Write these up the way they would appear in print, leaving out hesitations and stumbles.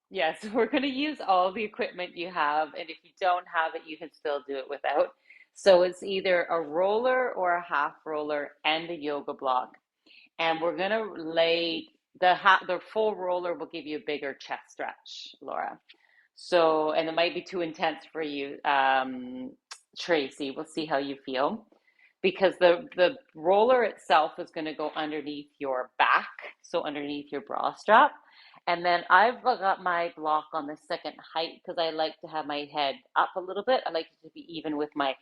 Yes, we're going to use all the equipment you have, and if you don't have it, you can still do it without. So it's either a roller or a half roller and a yoga block. And we're going to lay the full roller will give you a bigger chest stretch, Laura. So, and it might be too intense for you, Tracy. We'll see how you feel because the roller itself is going to go underneath your back, so underneath your bra strap. And then I've got my block on the second height because I like to have my head up a little bit. I like it to be even with my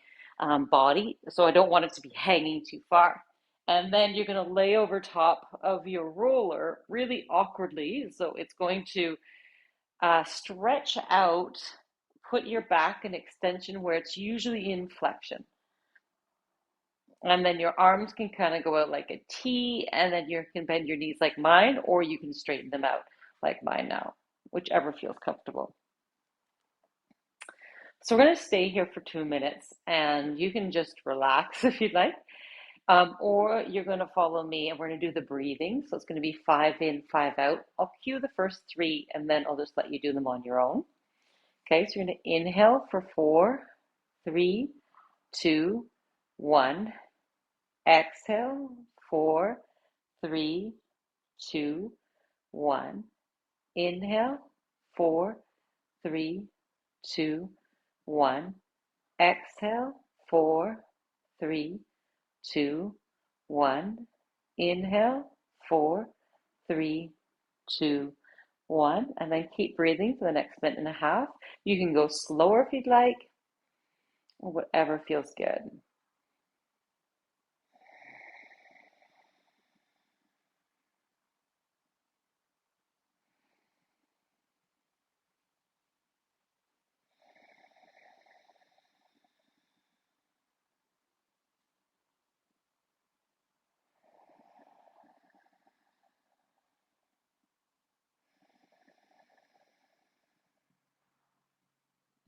body, so I don't want it to be hanging too far. And then you're going to lay over top of your roller really awkwardly, so it's going to stretch out, put your back in extension where it's usually in flexion. And then your arms can kind of go out like a T, and then you can bend your knees like mine, or you can straighten them out like mine now, whichever feels comfortable. So we're going to stay here for 2 minutes, and you can just relax if you'd like. Or you're going to follow me and we're going to do the breathing. So it's going to be 5 in, 5 out. I'll cue the first three and then I'll just let you do them on your own. Okay, so you're going to inhale for 4, 3, 2, 1. Exhale, 4, 3, 2, 1. Inhale, 4, 3, 2, 1. Exhale, 4, 3, 2, 1. Inhale, 4, 3, 2, 1. And then keep breathing for the next minute and a half. You can go slower if you'd like, or whatever feels good.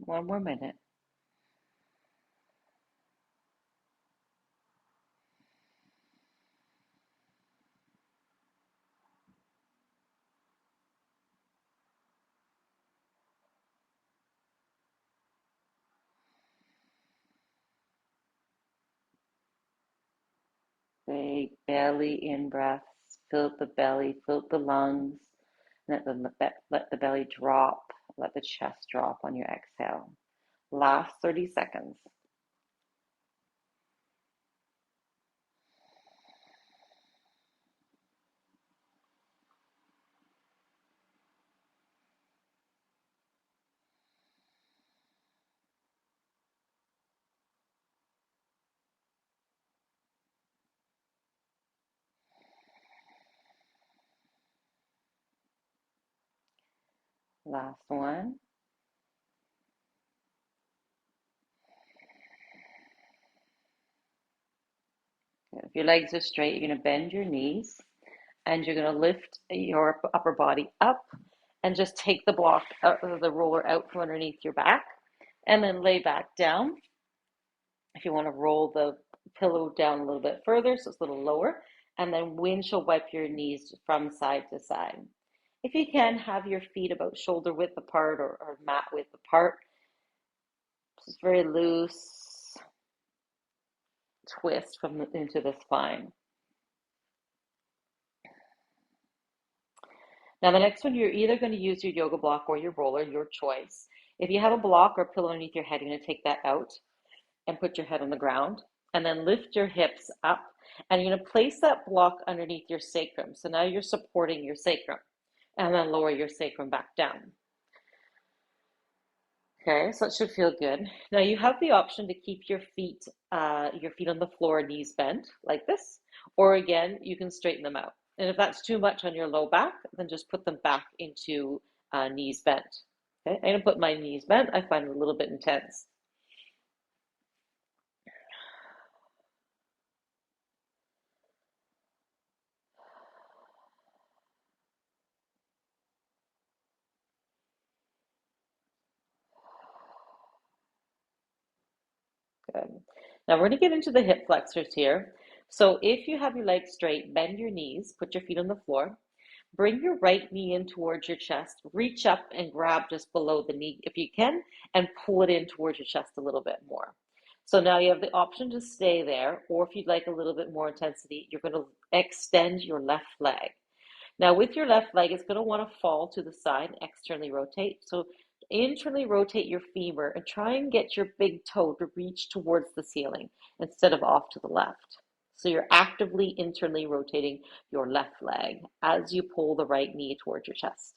One more minute. Big belly in breaths. Fill the belly, fill the lungs. Let the belly drop. Let the chest drop on your exhale. Last 30 seconds. Last one. If your legs are straight, you're going to bend your knees and you're going to lift your upper body up and just take the block out of the roller out from underneath your back and then lay back down. If you want to roll the pillow down a little bit further so it's a little lower, and then windshield wipe your knees from side to side. If you can, have your feet about shoulder width apart or mat width apart. Just very loose twist from into the spine. Now the next one, you're either going to use your yoga block or your roller, your choice. If you have a block or a pillow underneath your head, you're going to take that out and put your head on the ground and then lift your hips up and you're going to place that block underneath your sacrum. So now you're supporting your sacrum and then lower your sacrum back down. Okay, so it should feel good. Now you have the option to keep your feet on the floor, knees bent like this, or again, you can straighten them out. And if that's too much on your low back, then just put them back into knees bent. Okay, I'm gonna put my knees bent. I find it a little bit intense. Good. Now we're gonna get into the hip flexors here. So if you have your legs straight, bend your knees, put your feet on the floor. Bring your right knee in towards your chest. Reach up and grab just below the knee if you can, and pull it in towards your chest a little bit more. So now you have the option to stay there, or if you'd like a little bit more intensity, you're going to extend your left leg. Now with your left leg, it's going to want to fall to the side and externally rotate. So internally rotate your femur and try and get your big toe to reach towards the ceiling instead of off to the left. So you're actively internally rotating your left leg as you pull the right knee towards your chest.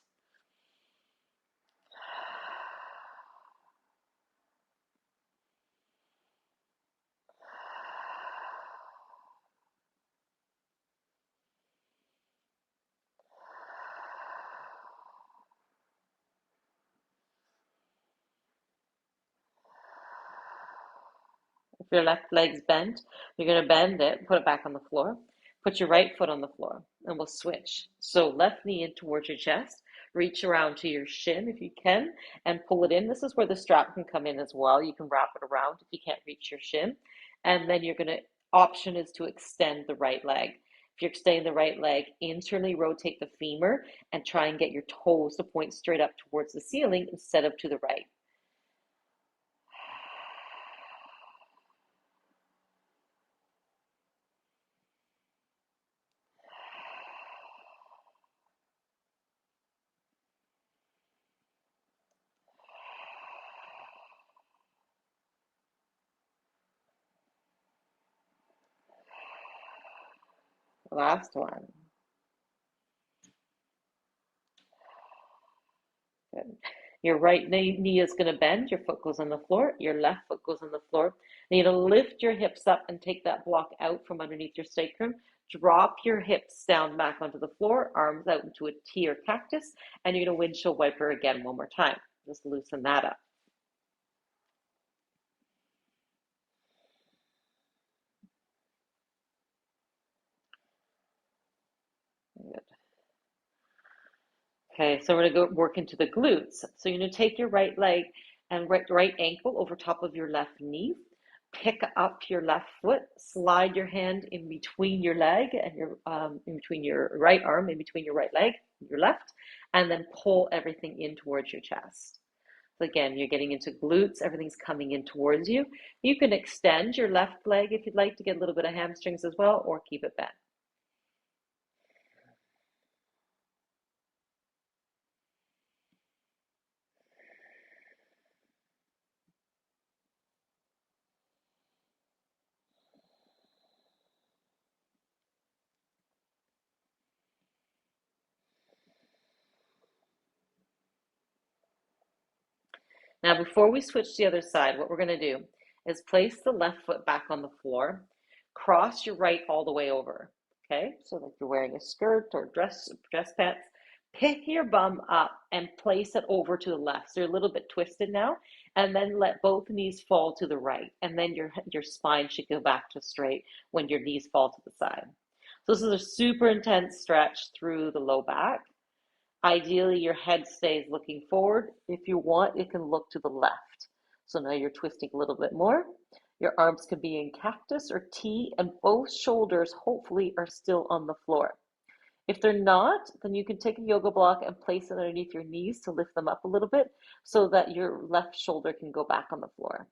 If your left leg's bent, you're going to bend it, put it back on the floor. Put your right foot on the floor, and we'll switch. So left knee in towards your chest. Reach around to your shin if you can, and pull it in. This is where the strap can come in as well. You can wrap it around if you can't reach your shin. And then you're going to, option is to extend the right leg. If you're extending the right leg, internally rotate the femur and try and get your toes to point straight up towards the ceiling instead of to the right. Last one. Good. Your right knee is going to bend, your foot goes on the floor, your left foot goes on the floor. Then you're going to lift your hips up and take that block out from underneath your sacrum. Drop your hips down back onto the floor, arms out into a T or cactus, and you're going to windshield wiper again one more time. Just loosen that up. Good. Okay, so we're going to go work into the glutes. So you're going to take your right leg and right ankle over top of your left knee. Pick up your left foot, slide your hand in between your leg and your in between your right arm, in between your right leg, your left, and then pull everything in towards your chest. So again, you're getting into glutes, everything's coming in towards you. You can extend your left leg if you'd like to get a little bit of hamstrings as well, or keep it bent. Now, before we switch to the other side, what we're going to do is place the left foot back on the floor, cross your right all the way over. Okay, so like you're wearing a skirt or dress pants, pick your bum up and place it over to the left. So you're a little bit twisted now, and then let both knees fall to the right, and then your spine should go back to straight when your knees fall to the side. So this is a super intense stretch through the low back. Ideally, your head stays looking forward. If you want, it can look to the left. So now you're twisting a little bit more. Your arms can be in cactus or T, and both shoulders hopefully are still on the floor. If they're not, then you can take a yoga block and place it underneath your knees to lift them up a little bit so that your left shoulder can go back on the floor.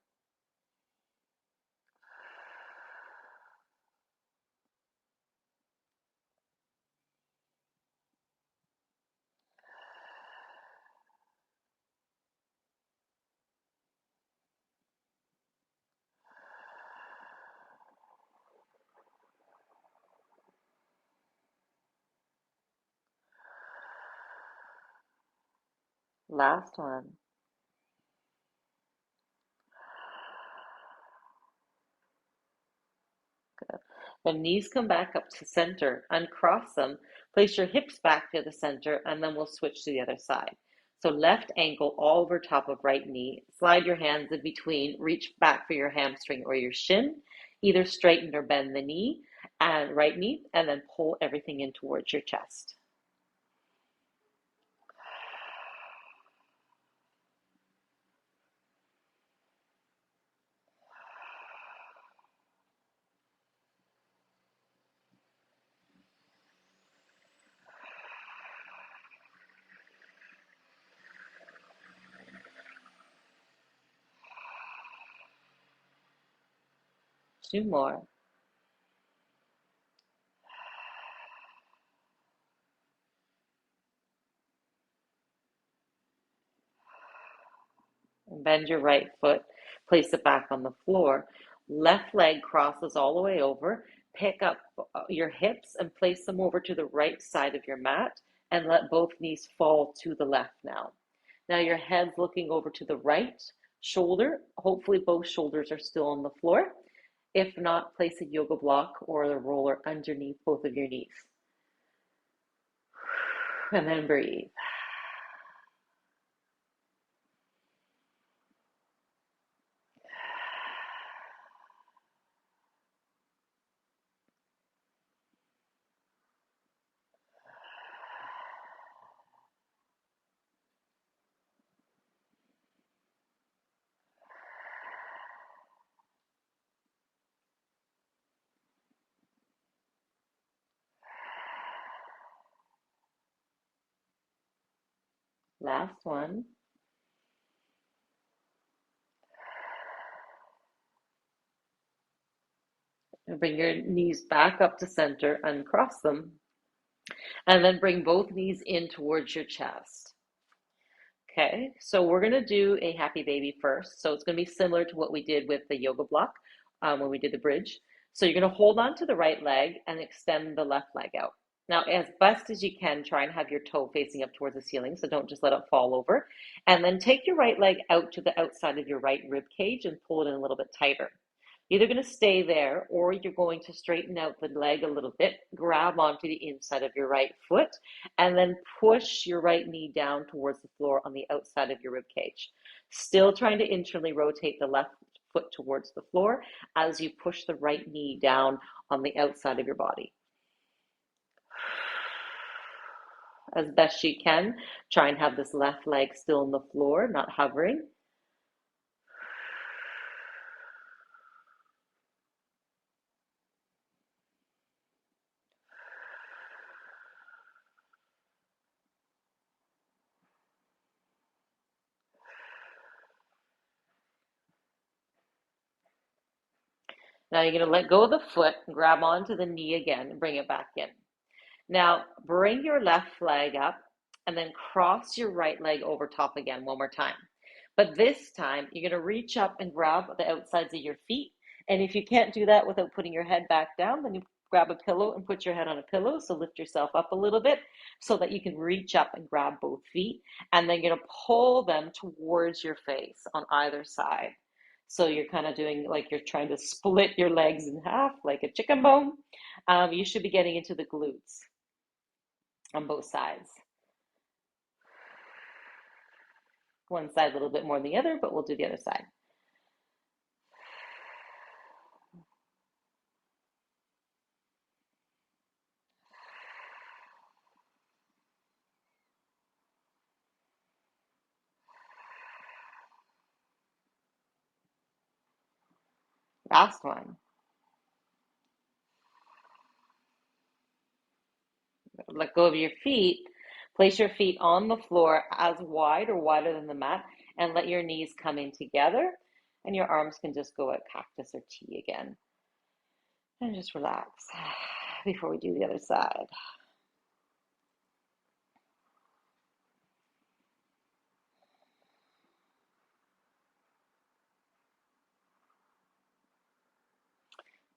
Last one. Good. Then knees come back up to center, uncross them, place your hips back to the center, and then we'll switch to the other side. So left ankle all over top of right knee. Slide your hands in between, reach back for your hamstring or your shin. Either straighten or bend the knee and right knee, and then pull everything in towards your chest. 2 more. And bend your right foot, place it back on the floor. Left leg crosses all the way over. Pick up your hips and place them over to the right side of your mat and let both knees fall to the left now. Now your head's looking over to the right shoulder. Hopefully both shoulders are still on the floor. If not, place a yoga block or a roller underneath both of your knees. And then breathe. Last one. And bring your knees back up to center, uncross them, and then bring both knees in towards your chest. Okay, so we're going to do a happy baby first. So it's going to be similar to what we did with the yoga block when we did the bridge. So you're going to hold on to the right leg and extend the left leg out. Now, as best as you can, try and have your toe facing up towards the ceiling, so don't just let it fall over. And then take your right leg out to the outside of your right rib cage and pull it in a little bit tighter. You're either going to stay there or you're going to straighten out the leg a little bit, grab onto the inside of your right foot, and then push your right knee down towards the floor on the outside of your rib cage. Still trying to internally rotate the left foot towards the floor as you push the right knee down on the outside of your body. As best you can, try and have this left leg still on the floor, not hovering. Now you're going to let go of the foot and grab onto the knee again and bring it back in. Now bring your left leg up and then cross your right leg over top again one more time. But this time you're going to reach up and grab the outsides of your feet. And if you can't do that without putting your head back down, then you grab a pillow and put your head on a pillow. So lift yourself up a little bit so that you can reach up and grab both feet. And then you're going to pull them towards your face on either side. So you're kind of doing like you're trying to split your legs in half like a chicken bone. You should be getting into the glutes on both sides. One side a little bit more than the other, but we'll do the other side. Last one. Let go of your feet. Place your feet on the floor as wide or wider than the mat and let your knees come in together. And your arms can just go at cactus or T again. And just relax before we do the other side.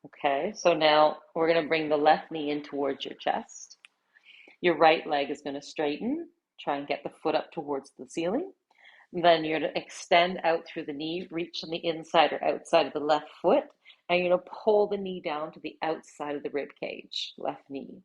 Okay, so now we're going to bring the left knee in towards your chest. Your right leg is going to straighten. Try and get the foot up towards the ceiling. Then you're going to extend out through the knee, reach on the inside or outside of the left foot, and you're going to pull the knee down to the outside of the rib cage, left knee.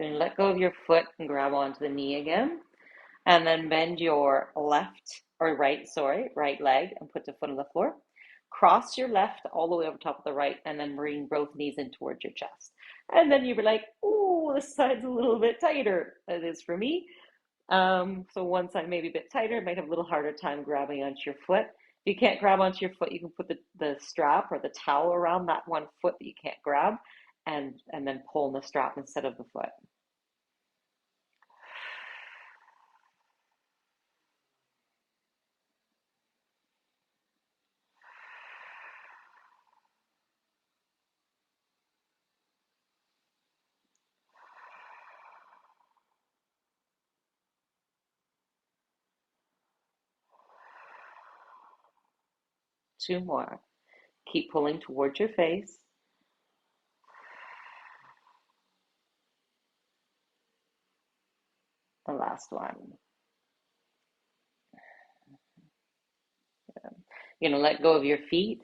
Then let go of your foot and grab onto the knee again. And then bend your right leg and put the foot on the floor. Cross your left all the way over top of the right and then bring both knees in towards your chest. And then you'll be like, oh, this side's a little bit tighter. It is for me. So one side may be a bit tighter, might have a little harder time grabbing onto your foot. If you can't grab onto your foot, you can put the strap or the towel around that one foot that you can't grab and then pull on the strap instead of the foot. Two more. Keep pulling towards your face. The last one. Let go of your feet.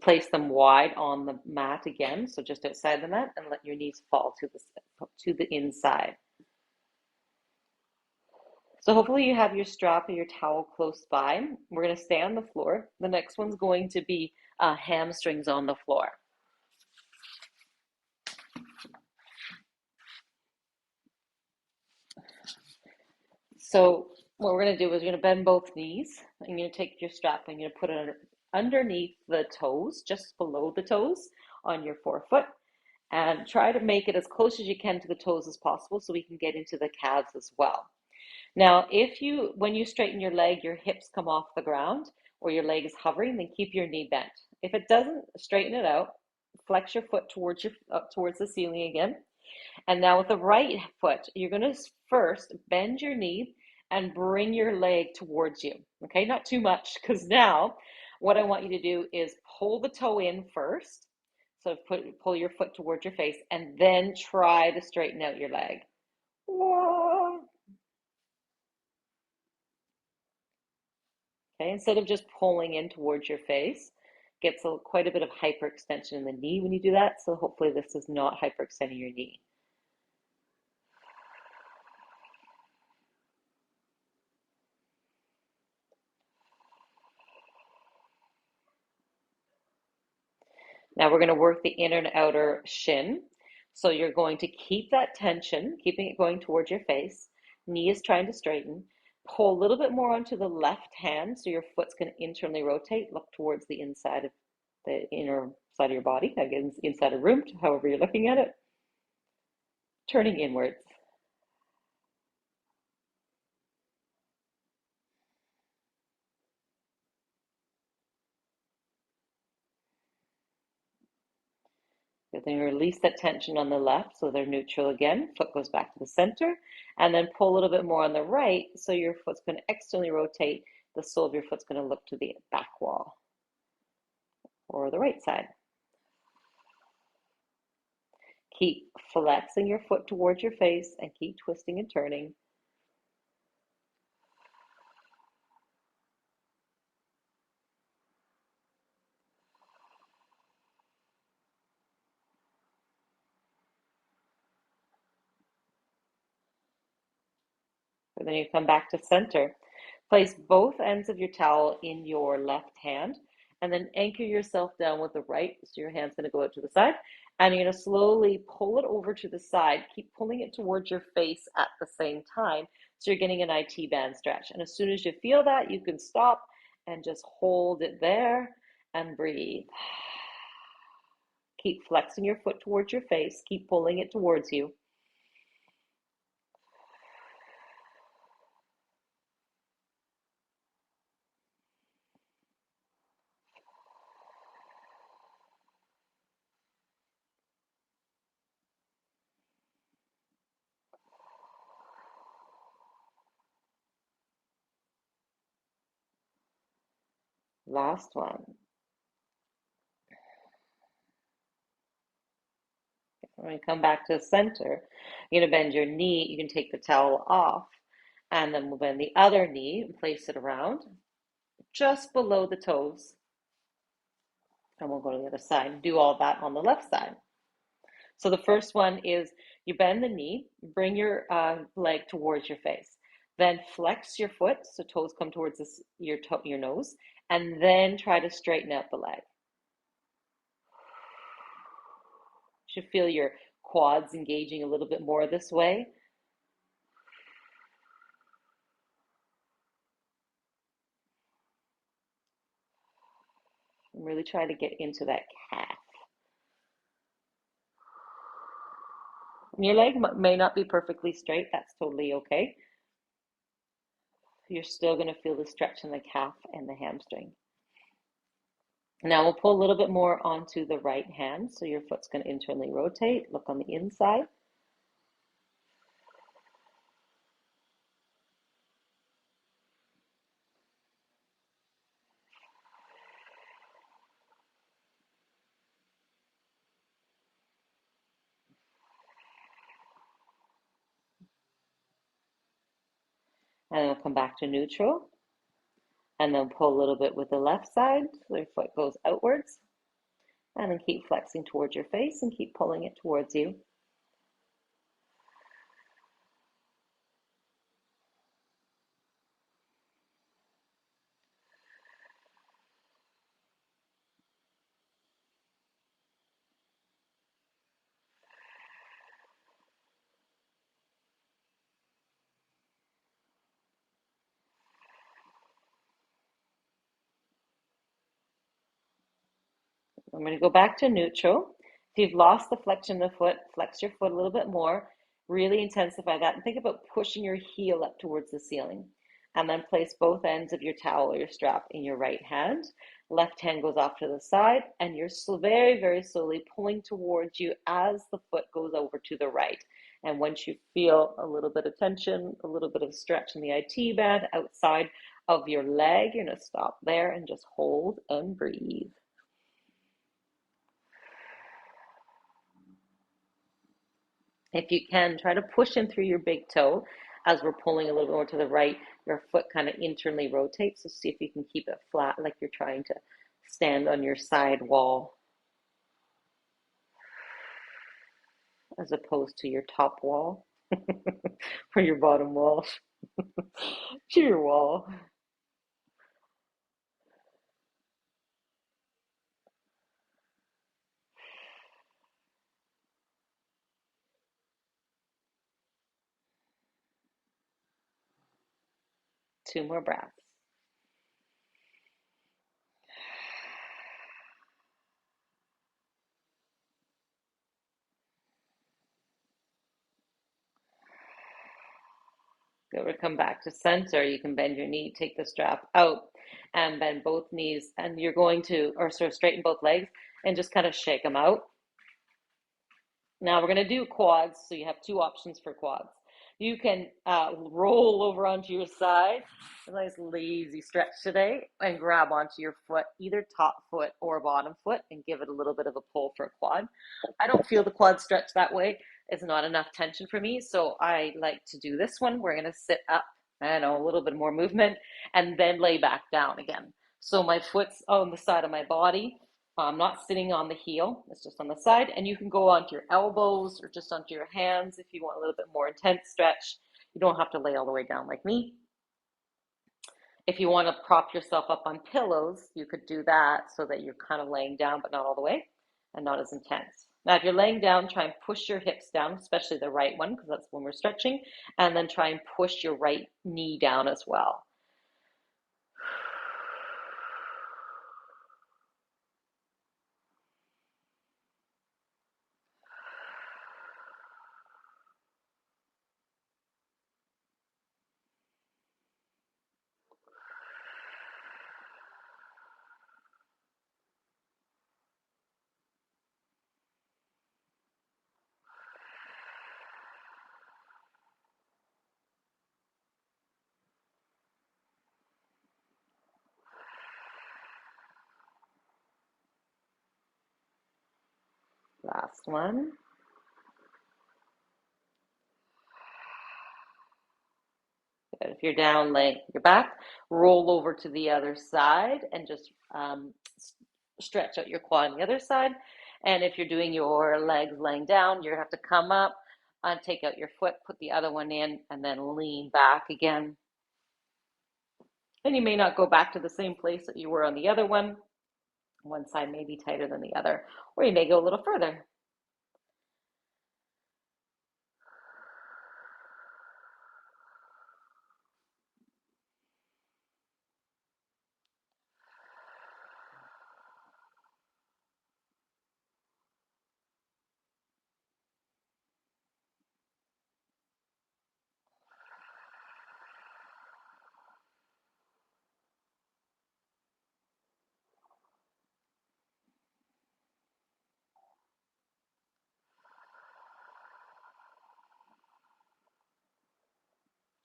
Place them wide on the mat again, so just outside the mat, and let your knees fall to the inside. So hopefully you have your strap or your towel close by. We're going to stay on the floor. The next one's going to be hamstrings on the floor. So what we're going to do is we're going to bend both knees. And you're going to take your strap and you're going to put it underneath the toes, just below the toes on your forefoot. And try to make it as close as you can to the toes as possible so we can get into the calves as well. Now, when you straighten your leg, your hips come off the ground or your leg is hovering, then keep your knee bent. If it doesn't, straighten it out. Flex your foot towards the ceiling again. And now with the right foot, you're going to first bend your knee and bring your leg towards you. Okay, not too much, because now what I want you to do is pull the toe in first. So pull your foot towards your face and then try to straighten out your leg. Whoa. Okay, instead of just pulling in towards your face, gets quite a bit of hyperextension in the knee when you do that. So hopefully this is not hyperextending your knee. Now we're going to work the inner and outer shin. So you're going to keep that tension, keeping it going towards your face. Knee is trying to straighten. Pull a little bit more onto the left hand so your foot's going to internally rotate, look towards the inside of the inner side of your body, again, inside a room, however you're looking at it, turning inwards. Then release that tension on the left so they're neutral again. Foot goes back to the center. And then pull a little bit more on the right so your foot's going to externally rotate. The sole of your foot's going to look to the back wall or the right side. Keep flexing your foot towards your face and keep twisting and turning. And then you come back to center. Place both ends of your towel in your left hand and then anchor yourself down with the right. So your hand's going to go out to the side and you're going to slowly pull it over to the side. Keep pulling it towards your face at the same time. So you're getting an IT band stretch. And as soon as you feel that, you can stop and just hold it there and breathe. Keep flexing your foot towards your face. Keep pulling it towards you. Last one. When you come back to the center, you're going to bend your knee. You can take the towel off and then we'll bend the other knee and place it around just below the toes. And we'll go to the other side and do all that on the left side. So the first one is you bend the knee, bring your leg towards your face. Then flex your foot so toes come towards your nose, and then try to straighten out the leg. You should feel your quads engaging a little bit more this way. And really try to get into that calf. Your leg may not be perfectly straight. That's totally okay. You're still going to feel the stretch in the calf and the hamstring. Now we'll pull a little bit more onto the right hand. So your foot's going to internally rotate. Look on the inside. And then we'll come back to neutral. And then pull a little bit with the left side so your foot goes outwards. And then keep flexing towards your face and keep pulling it towards you. I'm going to go back to neutral. If you've lost the flexion of the foot, flex your foot a little bit more. Really intensify that and think about pushing your heel up towards the ceiling. And then place both ends of your towel or your strap in your right hand. Left hand goes off to the side, and you're very, very slowly pulling towards you as the foot goes over to the right. And once you feel a little bit of tension, a little bit of stretch in the IT band outside of your leg, you're going to stop there and just hold and breathe. If you can, try to push in through your big toe as we're pulling a little bit more to the right. Your foot kind of internally rotates, so see if you can keep it flat like you're trying to stand on your side wall as opposed to your top wall or your bottom wall to your wall. Two more breaths. Good. We come back to center. You can bend your knee, take the strap out, and bend both knees. And you're going to, or sort of straighten both legs and just kind of shake them out. Now we're going to do quads, so you have two options for quads. You can roll over onto your side, a nice lazy stretch today, and grab onto your foot, either top foot or bottom foot, and give it a little bit of a pull for a quad. I don't feel the quad stretch that way. It's not enough tension for me, so I like to do this one. We're going to sit up, I know, a little bit more movement, and then lay back down again. So my foot's on the side of my body. Not sitting on the heel, it's just on the side. And you can go onto your elbows or just onto your hands if you want a little bit more intense stretch. You don't have to lay all the way down like me. If you want to prop yourself up on pillows, you could do that so that you're kind of laying down, but not all the way and not as intense. Now, if you're laying down, try and push your hips down, especially the right one, because that's when we're stretching. And then try and push your right knee down as well. Last one. Good. If you're down, lay your back, roll over to the other side and just stretch out your quad on the other side. And if you're doing your legs laying down, you're gonna have to come up and take out your foot, put the other one in, and then lean back again. And you may not go back to the same place that you were on the other one. One side may be tighter than the other, or you may go a little further.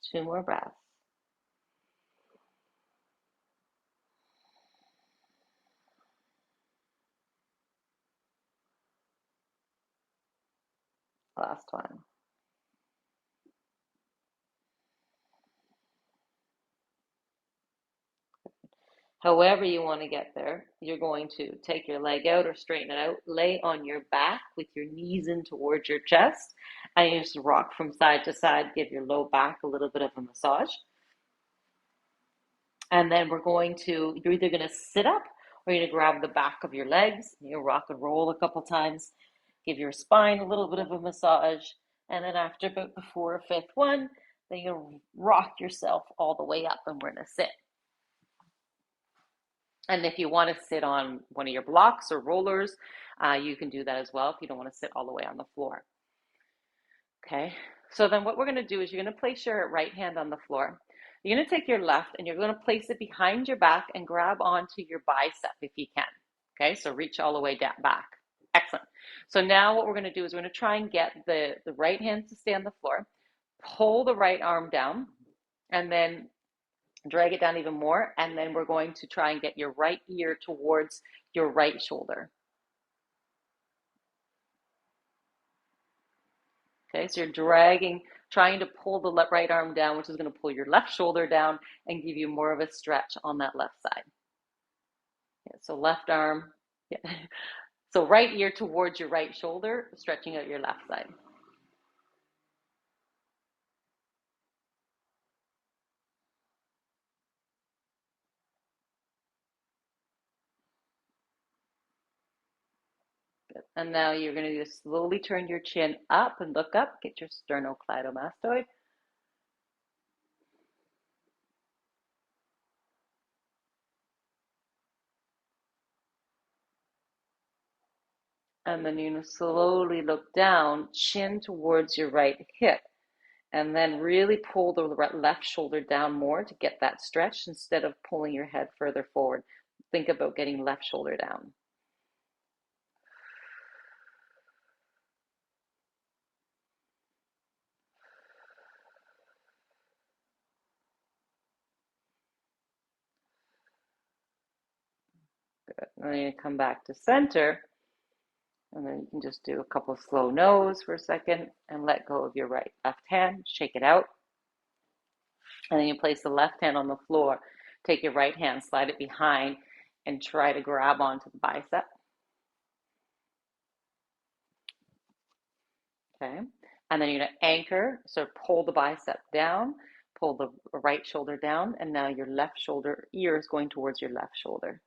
Two more breaths. Last one. However you want to get there, you're going to take your leg out or straighten it out, lay on your back with your knees in towards your chest, and you just rock from side to side, give your low back a little bit of a massage. And then you're either going to sit up or you're going to grab the back of your legs, you rock and roll a couple times, give your spine a little bit of a massage, and then after about the fourth or fifth one, then you rock yourself all the way up and we're going to sit. And if you want to sit on one of your blocks or rollers, you can do that as well if you don't want to sit all the way on the floor. Okay, so then what we're going to do is you're going to place your right hand on the floor. You're going to take your left and you're going to place it behind your back and grab onto your bicep if you can. Okay, so reach all the way down back. Excellent. So now what we're going to do is we're going to try and get the right hand to stay on the floor. Pull the right arm down and then drag it down even more. And then we're going to try and get your right ear towards your right shoulder. Okay, so you're dragging, trying to pull the right arm down, which is going to pull your left shoulder down and give you more of a stretch on that left side. Yeah, so left arm, yeah. So right ear towards your right shoulder, stretching out your left side. Good. And now you're going to just slowly turn your chin up and look up, get your sternocleidomastoid. And then you're going to slowly look down, chin towards your right hip. And then really pull the left shoulder down more to get that stretch instead of pulling your head further forward. Think about getting left shoulder down. Good. And then you come back to center. And then you can just do a couple of slow no's for a second and let go of your left hand, shake it out. And then you place the left hand on the floor. Take your right hand, slide it behind, and try to grab onto the bicep. Okay. And then you're going to anchor, so pull the bicep down, pull the right shoulder down, and now your left shoulder ear is going towards your left shoulder.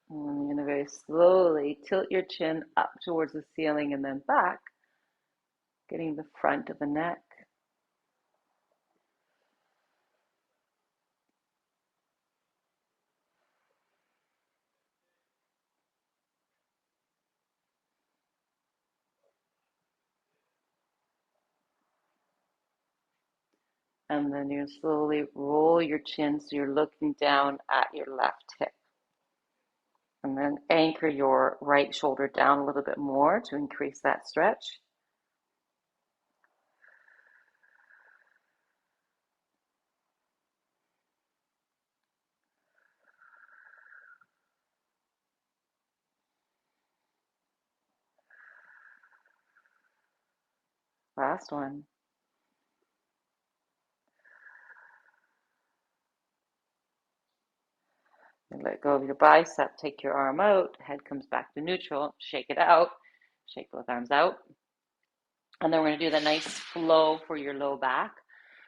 And you're going to very slowly tilt your chin up towards the ceiling and then back, getting the front of the neck. And then you slowly roll your chin so you're looking down at your left hip. And then anchor your right shoulder down a little bit more to increase that stretch. Last one. And let go of your bicep. Take your arm out. Head comes back to neutral. Shake it out. Shake both arms out. And then we're going to do the nice flow for your low back.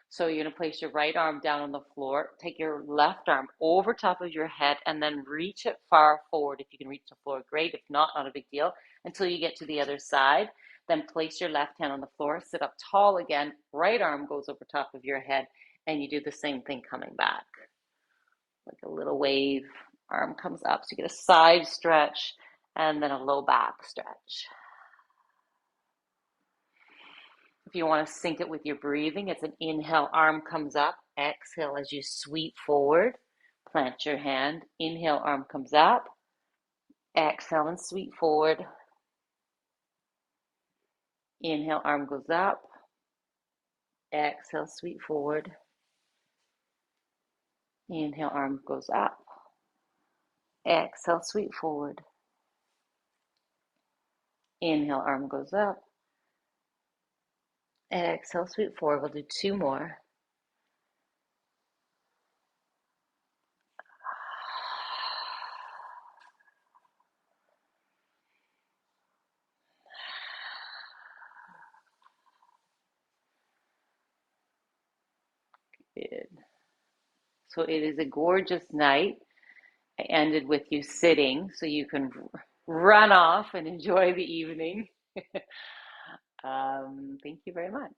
So you're going to place your right arm down on the floor. Take your left arm over top of your head and then reach it far forward. If you can reach the floor, great. If not, not a big deal. Until you get to the other side. Then place your left hand on the floor. Sit up tall again. Right arm goes over top of your head. And you do the same thing coming back. Like a little wave. Arm comes up. So you get a side stretch and then a low back stretch. If you want to sync it with your breathing, it's an inhale, arm comes up. Exhale as you sweep forward. Plant your hand. Inhale, arm comes up. Exhale and sweep forward. Inhale, arm goes up. Exhale, sweep forward. Inhale, arm goes up. Exhale, sweep forward. Inhale, arm goes up. Exhale, sweep forward. We'll do two more. Good. So it is a gorgeous night. I ended with you sitting so you can run off and enjoy the evening. Thank you very much.